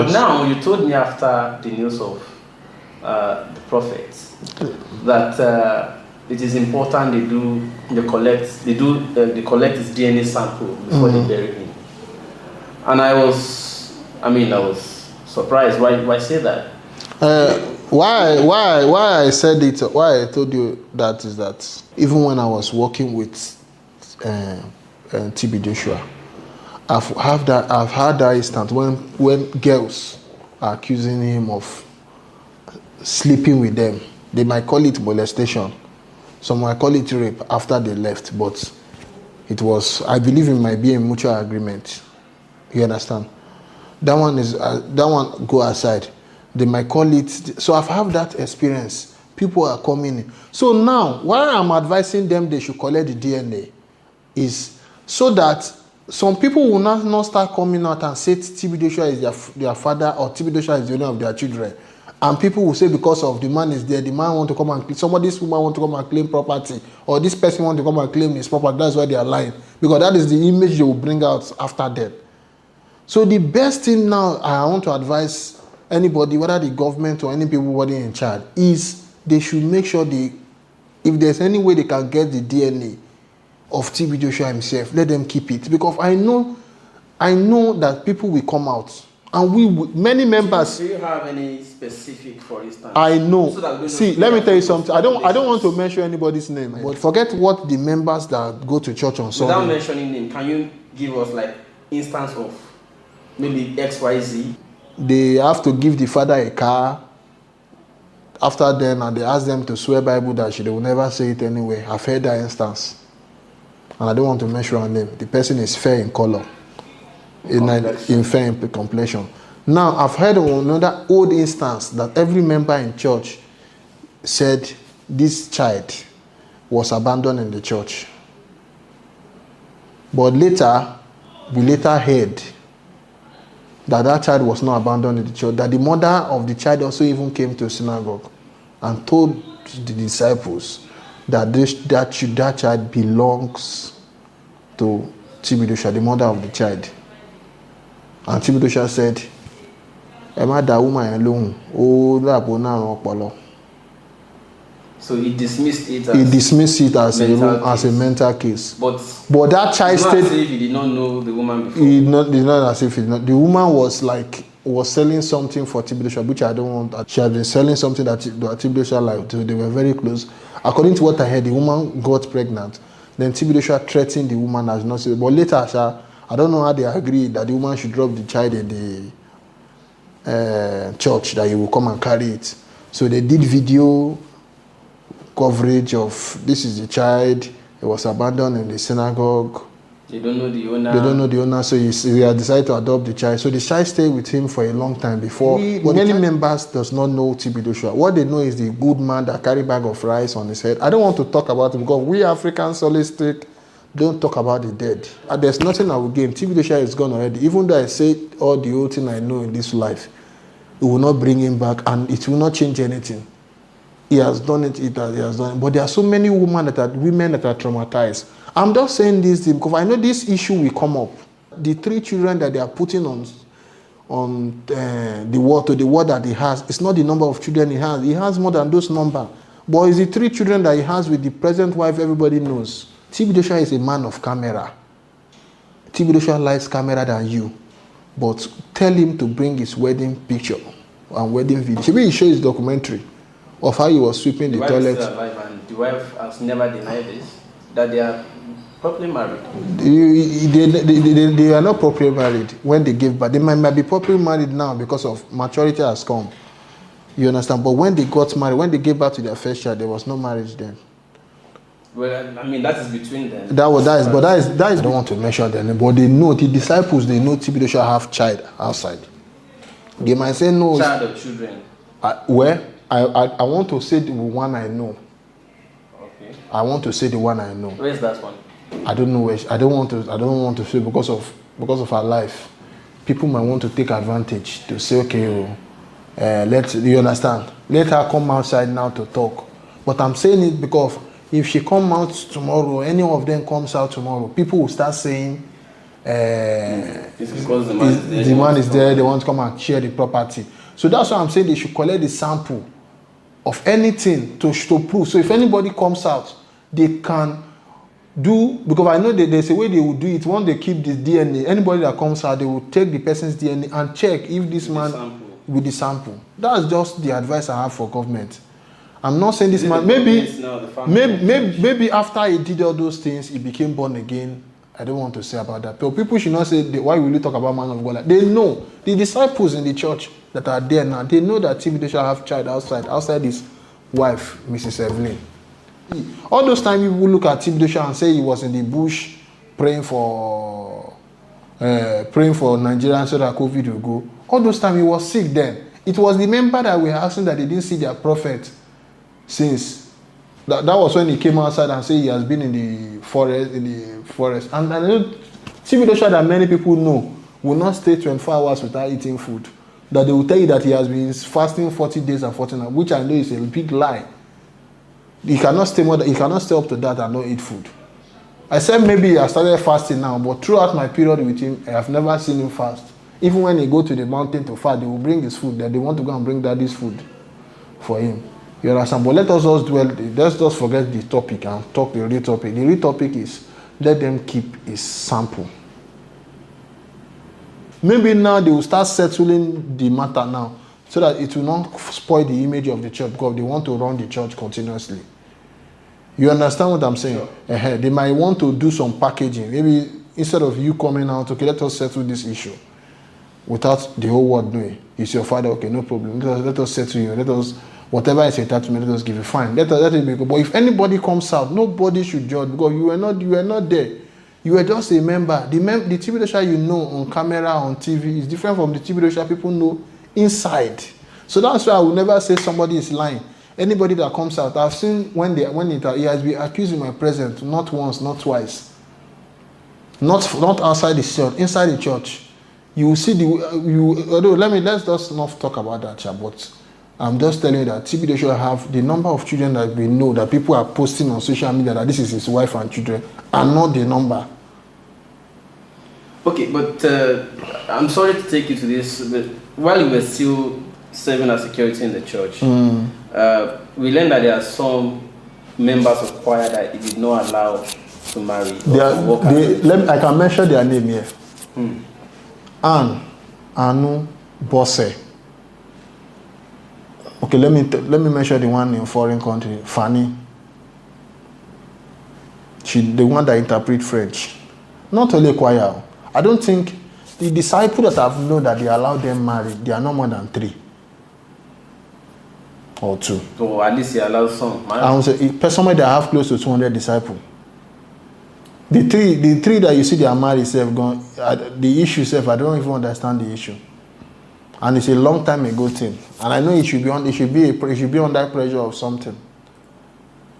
But now you told me after the news of the prophets that it is important they collect his DNA sample before they bury him. And I was surprised. Why say that? Why I said it? Why I told you that is that even when I was working with TB Joshua, I've had that instance when girls are accusing him of sleeping with them. They might call it molestation. Some might call it rape after they left, but it was, I believe it might be a mutual agreement. You understand? That one go aside. They might call it. So I've had that experience. People are coming in. So now, why I'm advising them they should collect the DNA is so that some people will not start coming out and say TB Joshua is their father or TB Joshua is the owner of their children. And people will say because of the man is there, the man want to come and this woman want to come and claim property, or this person want to come and claim his property. That's why they are lying, because that is the image they will bring out after death. So the best thing now I want to advise anybody, whether the government or any people in charge, is they should make sure if there's any way they can get the DNA of TB Joshua himself, let them keep it, because I know that people will come out. And many members. Do you have any specific, for instance? I know. So see, let me tell you something. I don't want to mention anybody's name, but forget what the members that go to church on Sunday. Without mentioning name, can you give us like instance of maybe XYZ? They have to give the father a car. After then, and they ask them to swear Bible that they will never say it anyway. I've heard that instance, and I don't want to mention her name. The person is fair in color. In fair in complexion. Now, I've heard of another old instance that every member in church said this child was abandoned in the church. But we later heard that child was not abandoned in the church, that the mother of the child also even came to synagogue and told the disciples that that child belongs to TB Joshua, the mother of the child. And TB Joshua said, so he dismissed it as a mental case. But that child stayed. As if he did not know the woman before. Not as if he did not. The woman was selling something for TB Joshua, which I don't want. She had been selling something that TB Joshua liked. They were very close. According to what I heard, the woman got pregnant. Then TB Joshua threatened the woman as not. But later, I don't know how they agreed that the woman should drop the child in the church, that he will come and carry it. So they did video coverage of this is the child. It was abandoned in the synagogue. They don't know the owner. So he had decided to adopt the child. So the child stayed with him for a long time before. Many members does not know TB Joshua. What they know is the good man that carry bag of rice on his head. I don't want to talk about him because we Africans holistic. Don't talk about the dead. There's nothing I will gain. TB Joshua is gone already. Even though I say all the old thing I know in this life, it will not bring him back and it will not change anything. He has done it. He has done it. But there are so many women that are traumatized. I'm just saying this because I know this issue will come up. The 3 children that they are putting on the word that he has, it's not the number of children he has. He has more than those numbers. But it's the 3 children that he has with the present wife everybody knows. TB Joshua is a man of camera. TB Joshua likes camera than you. But tell him to bring his wedding picture and wedding video. Maybe he show his documentary of how he was sweeping the toilet. Is still alive and the wife has never denied this, that they are properly married. They are not properly married when they give birth. They might be properly married now because of maturity has come. You understand? But when they got married, when they gave birth to their first child, there was no marriage then. Well, I mean, that is between them. That is. I don't want to mention their name, but they know, the disciples, they know TB Joshua have child outside. They might say no. Child or children? I want to say the one I know. Okay. I want to say the one I know. Where's that one? I don't know where. I don't want to say because of her life. People might want to take advantage to say, okay, you understand? Let her come outside now to talk. But I'm saying it because if she come out tomorrow, any of them comes out tomorrow, people will start saying It's because the man is there, they want to come and share the property. So that's why I'm saying they should collect the sample of anything to prove. So if anybody comes out, they can do, because I know that there's a way they will do it. Once they keep the DNA, anybody that comes out, they will take the person's DNA and check if this man with the sample. That's just the advice I have for government. I'm not saying this man, maybe after he did all those things, he became born again. I don't want to say about that. But people should not say, why will you talk about man of God? They know, the disciples in the church that are there now, they know that TB shall have child outside his wife, Mrs. Evelyn. All those times people look at TB and say he was in the bush praying for Nigerians so that COVID will go. All those times he was sick then. It was the member that were asking that they didn't see their prophet since. That was when he came outside and said he has been in the forest. And I know TB that many people know will not stay 24 hours without eating food. That they will tell you that he has been fasting 40 days and 40 nights, which I know is a big lie. He cannot stay up to that and not eat food. I said maybe I started fasting now, but throughout my period with him, I have never seen him fast. Even when he go to the mountain to fast, they will bring his food. That they want to go and bring daddy's food for him. You understand? But let's just forget the topic and talk the real topic. The real topic is let them keep his sample. Maybe now they will start settling the matter now so that it will not spoil the image of the church because they want to run the church continuously. You understand what I'm saying? Sure. They might want to do some packaging. Maybe instead of you coming out, okay, let us settle this issue without the whole world knowing. It's your father, okay, no problem. Let us settle you. Whatever is attachment, let us give you fine. Let it be good. But if anybody comes out, nobody should judge because you were not there. You were just a member. The TB you know on camera, on TV is different from the TB people know inside. So that's why I will never say somebody is lying. Anybody that comes out, I've seen when he has been accused in my presence, not once, not twice. Not outside the church, inside the church. You will see let's just not talk about that, but I'm just telling you that TB have the number of children that we know that people are posting on social media that this is his wife and children and not the number. Okay, but I'm sorry to take you to this, but while you were still serving as security in the church, we learned that there are some members of choir that he did not allow to marry. I can mention their name here. Anne, Anu, Bosse. Okay, let me mention the one in foreign country, Fanny. The one that interprets French. Not only choir. I don't think the disciples that I've known that they allow them marry, they are no more than 3 or 2. So at least he allows some. I would say somebody that have close to 200 disciples. The three that you see they are married, the issue self, I don't even understand the issue. And it's a long time ago thing. And I know it should be under pressure of something.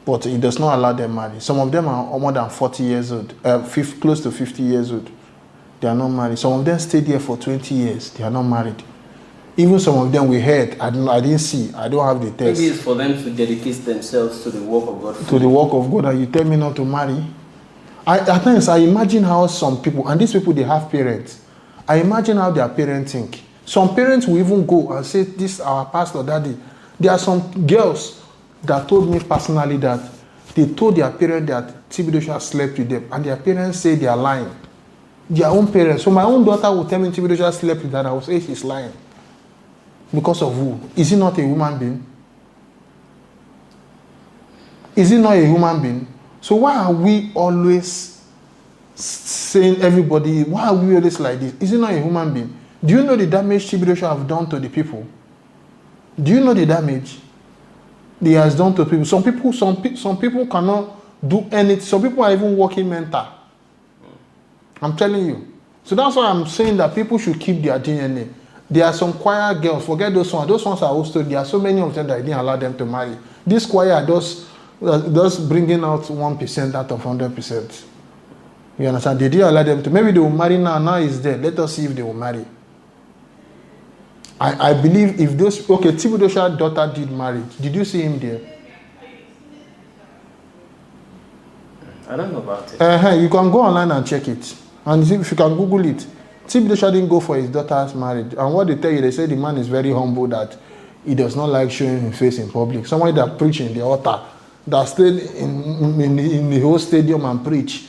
But it does not allow them marry. Some of them are more than 40 years old, close to 50 years old. They are not married. Some of them stayed there for 20 years. They are not married. Even some of them we heard, I didn't see. I don't have the text. Maybe it's for them to dedicate themselves to the work of God. To the work of God, and you tell me not to marry. At times, I imagine how some people, and these people, they have parents. I imagine how their parents think. Some parents will even go and say, this our pastor, daddy. There are some girls that told me personally that they told their parents that TB slept with them, and their parents say they are lying. Their own parents. So my own daughter will tell me TB slept with that. I will say she's lying. Because of who? Is he not a human being? Is he not a human being? So why are we always saying everybody, why are we always like this? Is he not a human being? Do you know the damage TB have done to the people? Do you know the damage he has done to people? Some people cannot do anything. Some people are even working mental. I'm telling you. So that's why I'm saying that people should keep their DNA. There are some choir girls, forget those ones. Those ones are also, there are so many of them that I didn't allow them to marry. This choir does bringing out 1% out of 100%. You understand? They didn't allow them to. Maybe they will marry now. Now it's there. Let us see if they will marry. I believe if those, okay, TB daughter did marry. Did you see him there? I don't know about it. You can go online and check it. And if you can Google it, TB Joshua didn't go for his daughter's marriage. And what they tell you, they say the man is very humble, that he does not like showing his face in public. Somebody that preach in the altar, that stayed in the whole stadium and preach.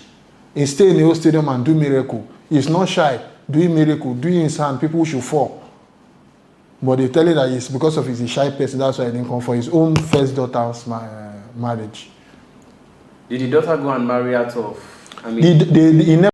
He stay in the whole stadium and do miracle. He's not shy, doing miracle, doing his hand, people should fall. But they tell you that it's because of his shy person, that's why he didn't come for his own first daughter's marriage. Did the daughter go and marry out of? I mean, he never